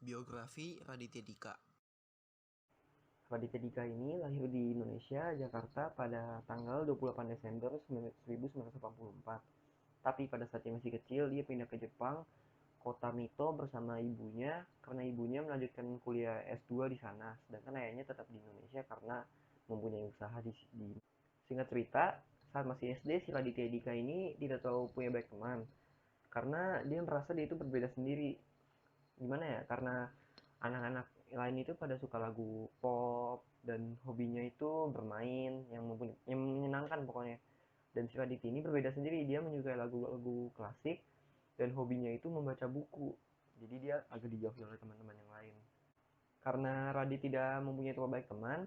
Biografi Raditya Dika. Raditya Dika ini lahir di Indonesia, Jakarta pada tanggal 28 Desember 1984. Tapi pada saat dia masih kecil, dia pindah ke Jepang, kota Mito bersama ibunya, karena ibunya melanjutkan kuliah S2 di sana, sedangkan ayahnya tetap di Indonesia karena mempunyai usaha di. Singkat cerita, saat masih SD, si Raditya Dika ini tidak terlalu punya banyak teman, karena dia merasa dia itu berbeda sendiri. Gimana ya, karena anak-anak lain itu pada suka lagu pop dan hobinya itu bermain yang menyenangkan pokoknya. Dan si Radit ini berbeda sendiri, dia menyukai lagu-lagu klasik dan hobinya itu membaca buku. Jadi dia agak dijauhi oleh teman-teman yang lain. Karena Radit tidak mempunyai terlalu baik teman,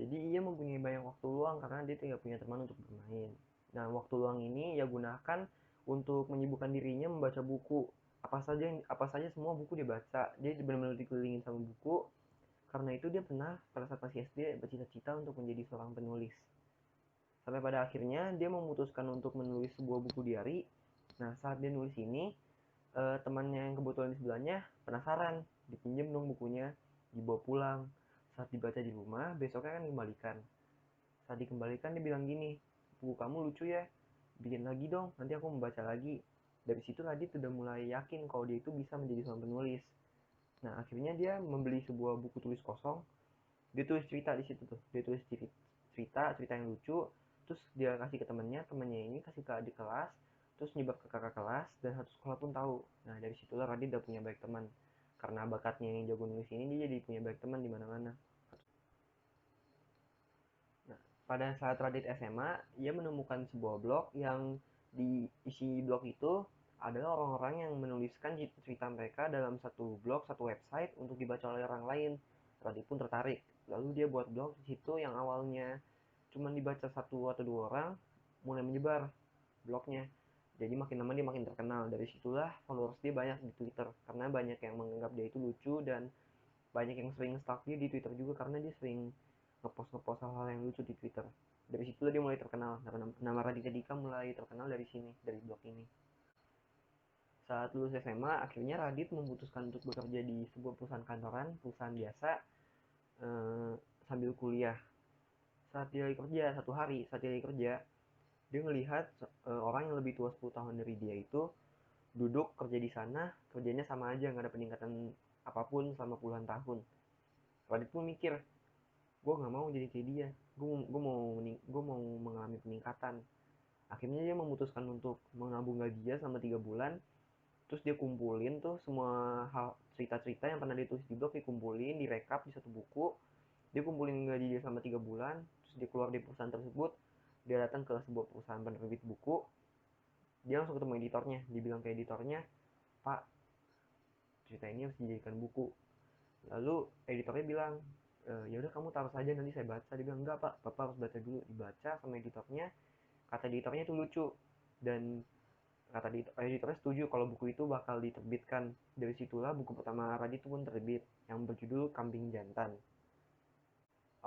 jadi ia mempunyai banyak waktu luang karena dia tidak punya teman untuk bermain. Nah, waktu luang ini ia gunakan untuk menyibukkan dirinya membaca buku. Apa saja semua buku dia baca. Dia benar-benar dikelilingin sama buku. Karena itu dia pernah pada saat masih SD bercita-cita untuk menjadi seorang penulis. Sampai pada akhirnya dia memutuskan untuk menulis sebuah buku diary. Nah, saat dia nulis ini, temannya yang kebetulan di sebelahnya penasaran, dipinjam dong bukunya, dibawa pulang. Saat dibaca di rumah, besoknya kan dikembalikan. Saat dikembalikan dia bilang gini, buku kamu lucu ya, bikin lagi dong, nanti aku membaca lagi. Dari situ Radit sudah mulai yakin kalau dia itu bisa menjadi seorang penulis. Nah, akhirnya dia membeli sebuah buku tulis kosong. Dia tulis cerita di situ tuh. Dia tulis cerita yang lucu. Terus dia kasih ke temannya ini kasih ke adik kelas, terus nyebar ke kakak kelas dan satu sekolah pun tahu. Nah, dari situlah Radit udah punya banyak teman. Karena bakatnya yang jago nulis ini, dia jadi punya banyak teman di mana-mana. Nah, pada saat Radit SMA, ia menemukan sebuah blog yang di isi blog itu adalah orang-orang yang menuliskan cerita mereka dalam satu blog, satu website untuk dibaca oleh orang lain. Radit pun tertarik. Lalu dia buat blog di situ yang awalnya cuma dibaca satu atau dua orang, mulai menyebar blognya. Jadi makin lama dia makin terkenal. Dari situlah followers dia banyak di Twitter karena banyak yang menganggap dia itu lucu dan banyak yang sering stalk dia di Twitter juga karena dia sering ngepost hal-hal yang lucu di Twitter. Dari situ dia mulai terkenal. Nama Raditya Dika mulai terkenal dari sini, dari blog ini. Saat lulus SMA, akhirnya Radit memutuskan untuk bekerja di sebuah perusahaan kantoran, perusahaan biasa, eh, sambil kuliah. Saat dia lagi kerja, dia ngelihat orang yang lebih tua 10 tahun dari dia itu duduk kerja di sana, kerjanya sama aja, nggak ada peningkatan apapun selama puluhan tahun. Radit pun mikir, gue nggak mau jadi kayak dia, gue mau mengalami peningkatan. Akhirnya dia memutuskan untuk menabung gajinya selama 3 bulan. Terus dia kumpulin tuh semua hal cerita-cerita yang pernah ditulis di blog, dikumpulin, direkap di satu buku. Dia kumpulin gaji dia selama 3 bulan. Terus dia keluar dari perusahaan tersebut. Dia datang ke sebuah perusahaan penerbit buku. Dia langsung ketemu editornya. Dia bilang ke editornya, Pak, cerita ini harus dijadikan buku. Lalu editornya bilang, ya udah kamu taruh saja nanti saya baca. Dia bilang, enggak pak, bapak harus baca dulu. Dibaca sama editornya. Kata editornya itu lucu. Dan kata editornya setuju kalau buku itu bakal diterbitkan. Dari situlah buku pertama Radit pun terbit, yang berjudul Kambing Jantan.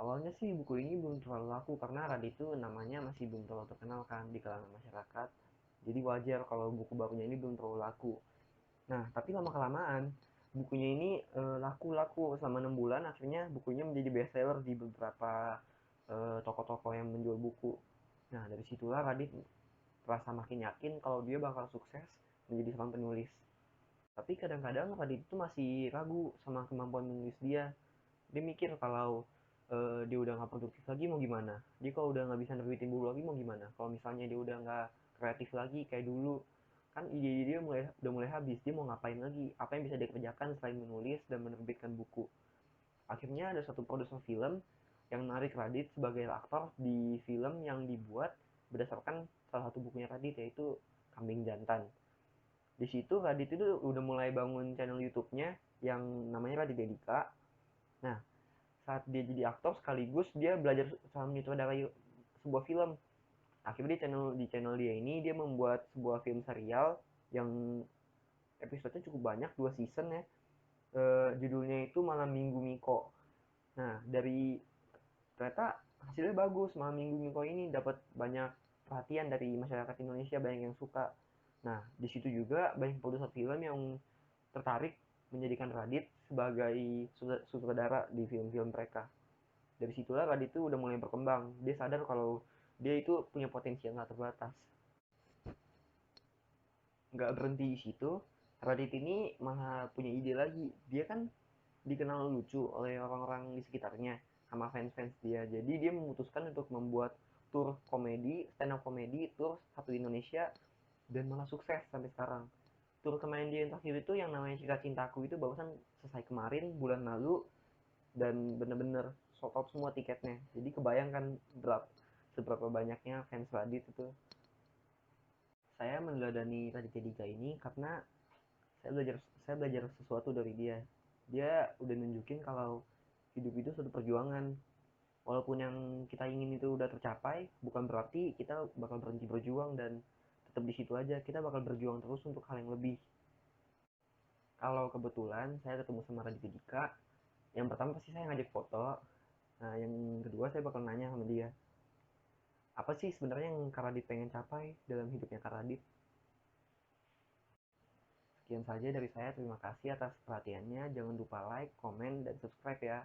Awalnya sih buku ini belum terlalu laku karena Radit itu namanya masih belum terlalu terkenal kan di kalangan masyarakat. Jadi wajar kalau buku barunya ini belum terlalu laku. Nah, tapi lama-kelamaan bukunya ini laku-laku selama 6 bulan. Akhirnya bukunya menjadi bestseller di beberapa toko-toko yang menjual buku. Nah, dari situlah Radit merasa makin yakin kalau dia bakal sukses menjadi seorang penulis. Tapi kadang-kadang Radit itu masih ragu sama kemampuan menulis dia. Dia mikir kalau dia udah nggak produktif lagi mau gimana. Dia kalau udah nggak bisa nerbitin buku lagi mau gimana. Kalau misalnya dia udah nggak kreatif lagi kayak dulu, kan ide-ide dia udah mulai habis. Dia mau ngapain lagi, apa yang bisa dia kerjakan selain menulis dan menerbitkan buku. Akhirnya ada satu produser film yang menarik Radit sebagai aktor di film yang dibuat berdasarkan salah satu bukunya Radit, yaitu Kambing Jantan. Di situ Radit itu udah mulai bangun channel YouTube-nya yang namanya Radit Dika. Nah, saat dia jadi aktor sekaligus dia belajar sama menyutradarai sebuah film. Akhirnya di channel dia ini dia membuat sebuah film serial yang episodenya cukup banyak, 2 season ya. Judulnya itu Malam Minggu Miko. Nah, dari ternyata hasilnya bagus. Malam Minggu Miko ini dapat banyak perhatian dari masyarakat Indonesia, banyak yang suka. Nah, di situ juga banyak produser film yang tertarik menjadikan Radit sebagai sutradara di film-film mereka. Dari situlah Radit itu udah mulai berkembang. Dia sadar kalau dia itu punya potensi yang gak terbatas. Nggak berhenti di situ, Radit ini malah punya ide lagi. Dia kan dikenal lucu oleh orang-orang di sekitarnya sama fans-fans dia. Jadi dia memutuskan untuk membuat tour komedi, stand up komedi, tour satu Indonesia, dan malah sukses sampai sekarang. Tour kemarin dia yang terakhir itu yang namanya Cerita Cintaku itu barusan selesai kemarin bulan lalu, dan bener-bener sold out semua tiketnya. Jadi kebayangkan seberapa banyaknya fans Radit itu. Saya meneladani Raditya Dika ini karena saya belajar saya belajar sesuatu dari dia. Dia udah nunjukin kalau hidup itu suatu perjuangan. Walaupun yang kita ingin itu udah tercapai, bukan berarti kita bakal berhenti berjuang dan tetap di situ aja. Kita bakal berjuang terus untuk hal yang lebih. Kalau kebetulan saya ketemu sama Raditya Dika, yang pertama pasti saya ngajak foto. Nah, yang kedua saya bakal nanya sama dia, apa sih sebenarnya yang Kak Radit pengen capai dalam hidupnya Kak Radit? Sekian saja dari saya, terima kasih atas perhatiannya. Jangan lupa like, komen, dan subscribe ya.